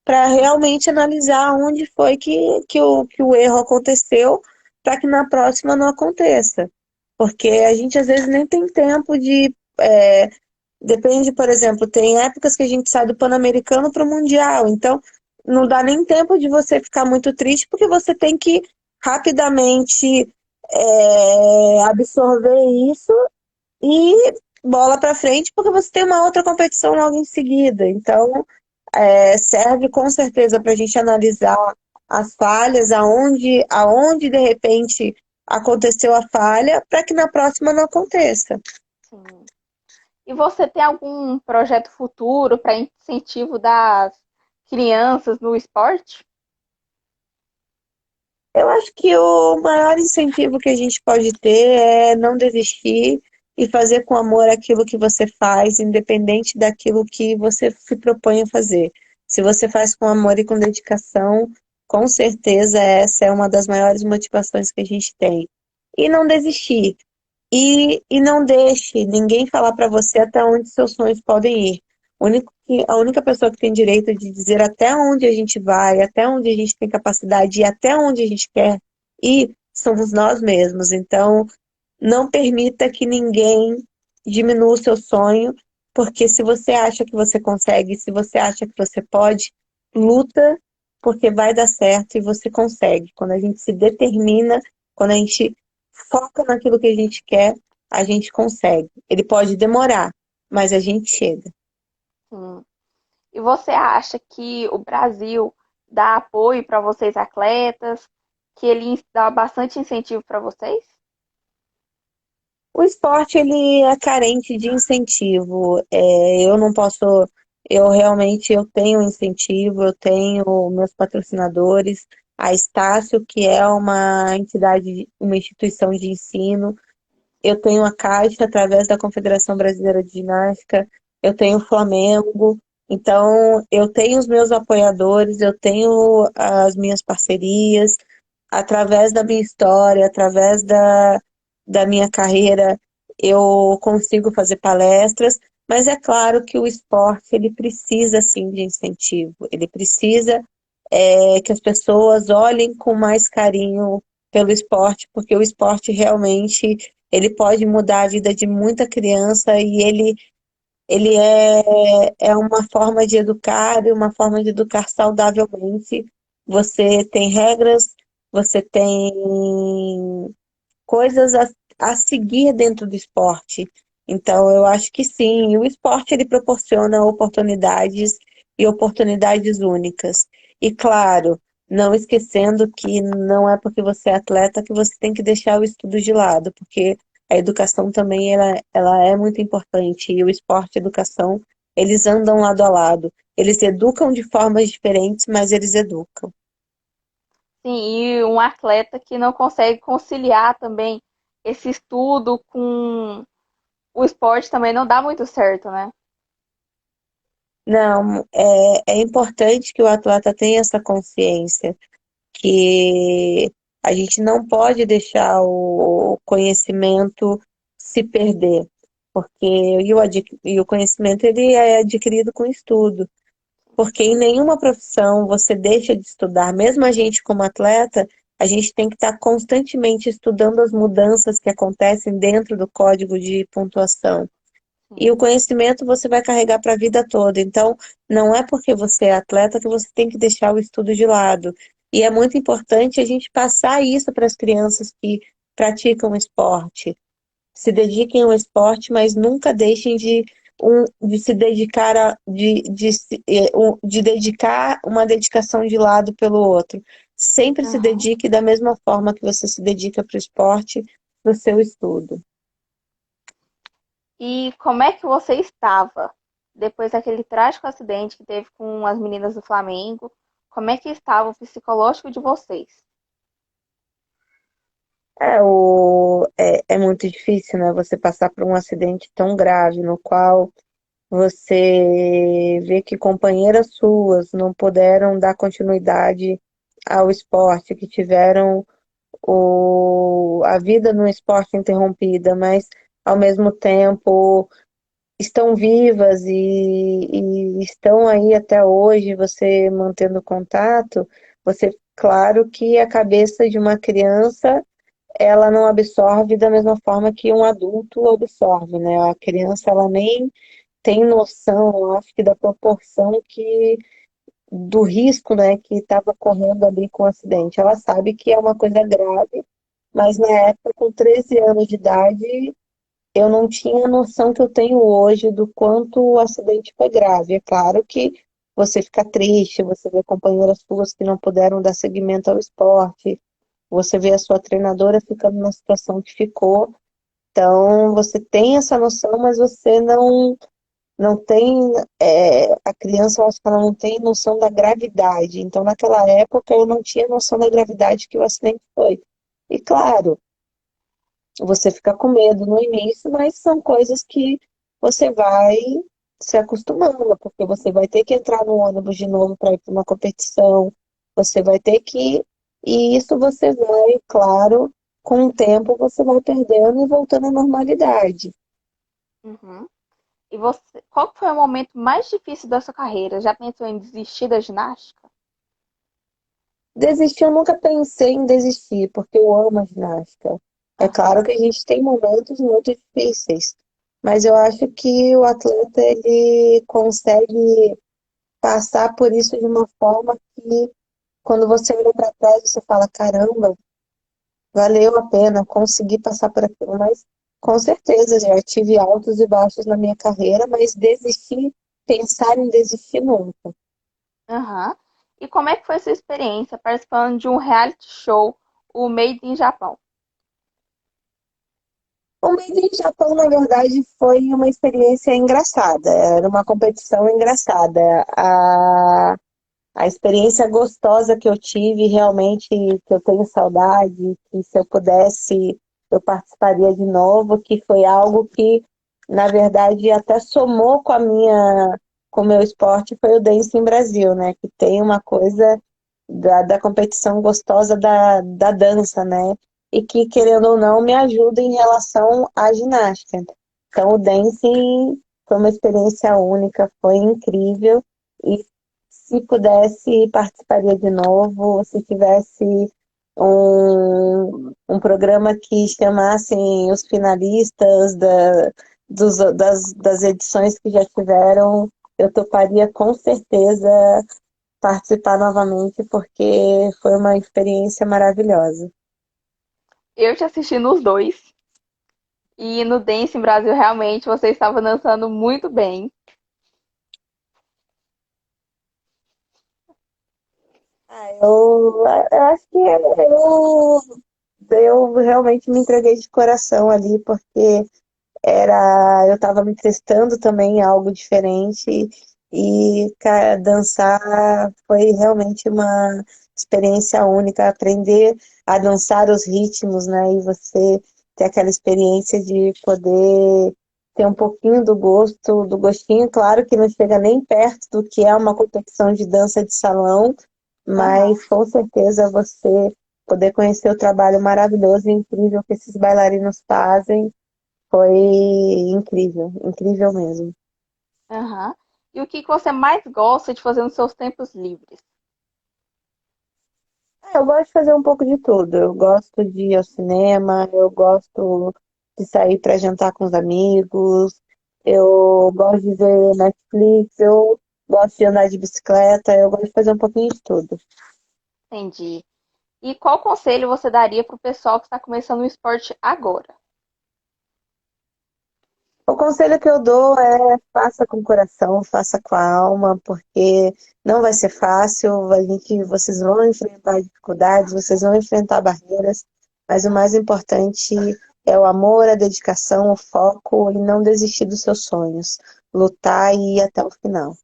para realmente analisar onde foi que o erro aconteceu, para que na próxima não aconteça. Porque a gente às vezes nem tem tempo de. Depende, por exemplo, tem épocas que a gente sai do Pan-Americano para o Mundial, então não dá nem tempo de você ficar muito triste, porque você tem que rapidamente absorver isso e bola para frente porque você tem uma outra competição logo em seguida. Então, serve com certeza para a gente analisar as falhas, aonde de repente aconteceu a falha, para que na próxima não aconteça. Sim. E você tem algum projeto futuro para incentivo das crianças no esporte? Eu acho que o maior incentivo que a gente pode ter é não desistir e fazer com amor aquilo que você faz, independente daquilo que você se propõe a fazer. Se você faz com amor e com dedicação, com certeza essa é uma das maiores motivações que a gente tem. E não desistir. E não deixe ninguém falar para você até onde seus sonhos podem ir. A única pessoa que tem direito de dizer até onde a gente vai, até onde a gente tem capacidade e até onde a gente quer ir, somos nós mesmos. Então, não permita que ninguém diminua o seu sonho, porque se você acha que você consegue, se você acha que você pode, luta, porque vai dar certo e você consegue. Quando a gente se determina, quando a gente foca naquilo que a gente quer, a gente consegue. Ele pode demorar, mas a gente chega. Sim. E você acha que o Brasil dá apoio para vocês atletas, que ele dá bastante incentivo para vocês? O esporte, ele é carente de incentivo. Eu não posso, eu realmente eu tenho incentivo, eu tenho meus patrocinadores, a Estácio, que é uma entidade, uma instituição de ensino, eu tenho a Caixa através da Confederação Brasileira de Ginástica, eu tenho o Flamengo, então eu tenho os meus apoiadores, eu tenho as minhas parcerias, através da minha história, através da minha carreira, eu consigo fazer palestras, mas é claro que o esporte ele precisa sim de incentivo, ele precisa que as pessoas olhem com mais carinho pelo esporte, porque o esporte realmente ele pode mudar a vida de muita criança e ele é uma forma de educar e uma forma de educar saudavelmente. Você tem regras, você tem coisas a seguir dentro do esporte. Então, eu acho que sim, o esporte ele proporciona oportunidades e oportunidades únicas. E claro, não esquecendo que não é porque você é atleta que você tem que deixar o estudo de lado, porque a educação também ela é muito importante e o esporte e a educação, eles andam lado a lado. Eles educam de formas diferentes, mas eles educam. Sim, e um atleta que não consegue conciliar também esse estudo com o esporte também não dá muito certo, né? Não, é importante que o atleta tenha essa consciência que a gente não pode deixar o conhecimento se perder, porque e o conhecimento ele é adquirido com estudo, porque em nenhuma profissão você deixa de estudar, mesmo a gente como atleta, a gente tem que estar constantemente estudando as mudanças que acontecem dentro do código de pontuação. E o Sim. conhecimento você vai carregar para a vida toda. Então, não é porque você é atleta que você tem que deixar o estudo de lado. E é muito importante a gente passar isso para as crianças que praticam esporte. Se dediquem ao esporte, mas nunca deixem de se dedicar de dedicar uma dedicação de lado pelo outro. Sempre se Aham. dedique da mesma forma que você se dedica para o esporte, para o seu estudo. E como é que você estava depois daquele trágico acidente que teve com as meninas do Flamengo? Como é que estava o psicológico de vocês? É muito difícil, né? Você passar por um acidente tão grave no qual você vê que companheiras suas não puderam dar continuidade ao esporte, que tiveram a vida no esporte interrompida, mas ao mesmo tempo estão vivas e estão aí até hoje, você mantendo contato, você, claro que a cabeça de uma criança ela não absorve da mesma forma que um adulto absorve, né? A criança, ela nem tem noção, eu acho que da proporção do risco, né, que estava correndo ali com o acidente. Ela sabe que é uma coisa grave, mas na época, com 13 anos de idade, eu não tinha a noção que eu tenho hoje do quanto o acidente foi grave. É claro que você fica triste, você vê companheiras suas que não puderam dar seguimento ao esporte, você vê a sua treinadora ficando na situação que ficou. Então, você tem essa noção, mas você não tem, a criança, eu acho que ela não tem noção da gravidade. Então, naquela época, eu não tinha noção da gravidade que o acidente foi. E claro, você fica com medo no início, mas são coisas que você vai se acostumando, porque você vai ter que entrar no ônibus de novo para ir para uma competição, você vai ter que. E isso você vai, claro, com o tempo você vai perdendo e voltando à normalidade. Uhum. E você, qual que foi o momento mais difícil da sua carreira? Já pensou em desistir da ginástica? Desistir, eu nunca pensei em desistir, porque eu amo a ginástica. É claro Aham, que a gente tem momentos muito difíceis, mas eu acho que o atleta ele consegue passar por isso de uma forma que, quando você olha para trás, você fala: caramba, valeu a pena, consegui passar por aquilo. Mas com certeza já tive altos e baixos na minha carreira, mas desistir, pensar em desistir nunca. aham. E como é que foi a sua experiência participando de um reality show, o Made in Japão? O Made in Japão, na verdade, foi uma experiência engraçada. Era uma competição engraçada. A experiência gostosa que eu tive, realmente, que eu tenho saudade, que se eu pudesse, eu participaria de novo, que foi algo que, na verdade, até somou com o meu esporte, foi o Dance em Brasil, né? Que tem uma coisa da competição gostosa da dança, né? E que, querendo ou não, me ajuda em relação à ginástica. Então, o dancing foi uma experiência única, foi incrível. E se pudesse, participaria de novo. Se tivesse um programa que chamassem os finalistas das edições que já tiveram, eu toparia com certeza participar novamente, porque foi uma experiência maravilhosa. Eu te assisti nos dois. E no Dance em Brasil, realmente, você estava dançando muito bem. Eu acho que eu realmente me entreguei de coração ali, porque eu estava me testando também em algo diferente e, cara, dançar foi realmente uma experiência única, aprender a dançar os ritmos, né? E você ter aquela experiência de poder ter um pouquinho do gostinho, claro que não chega nem perto do que é uma competição de dança de salão, Aham. mas com certeza você poder conhecer o trabalho maravilhoso e incrível que esses bailarinos fazem foi incrível, incrível mesmo. Aham. E o que que você mais gosta de fazer nos seus tempos livres? Eu gosto de fazer um pouco de tudo. Eu gosto de ir ao cinema, eu gosto de sair para jantar com os amigos, eu gosto de ver Netflix, eu gosto de andar de bicicleta, eu gosto de fazer um pouquinho de tudo. Entendi. E qual conselho você daria para o pessoal que está começando o esporte agora? O conselho que eu dou é: faça com o coração, faça com a alma, porque não vai ser fácil, vocês vão enfrentar dificuldades, vocês vão enfrentar barreiras, mas o mais importante é o amor, a dedicação, o foco e não desistir dos seus sonhos, lutar e ir até o final.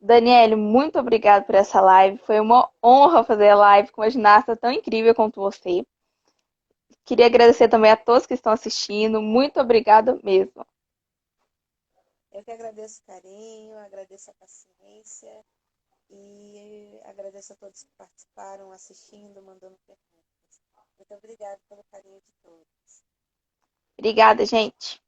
Daniele, muito obrigada por essa live. Foi uma honra fazer a live com uma ginasta tão incrível quanto você. Queria agradecer também a todos que estão assistindo. Muito obrigada mesmo. Eu que agradeço o carinho, agradeço a paciência e agradeço a todos que participaram, assistindo, mandando perguntas. Muito obrigada pelo carinho de todos. Obrigada, gente.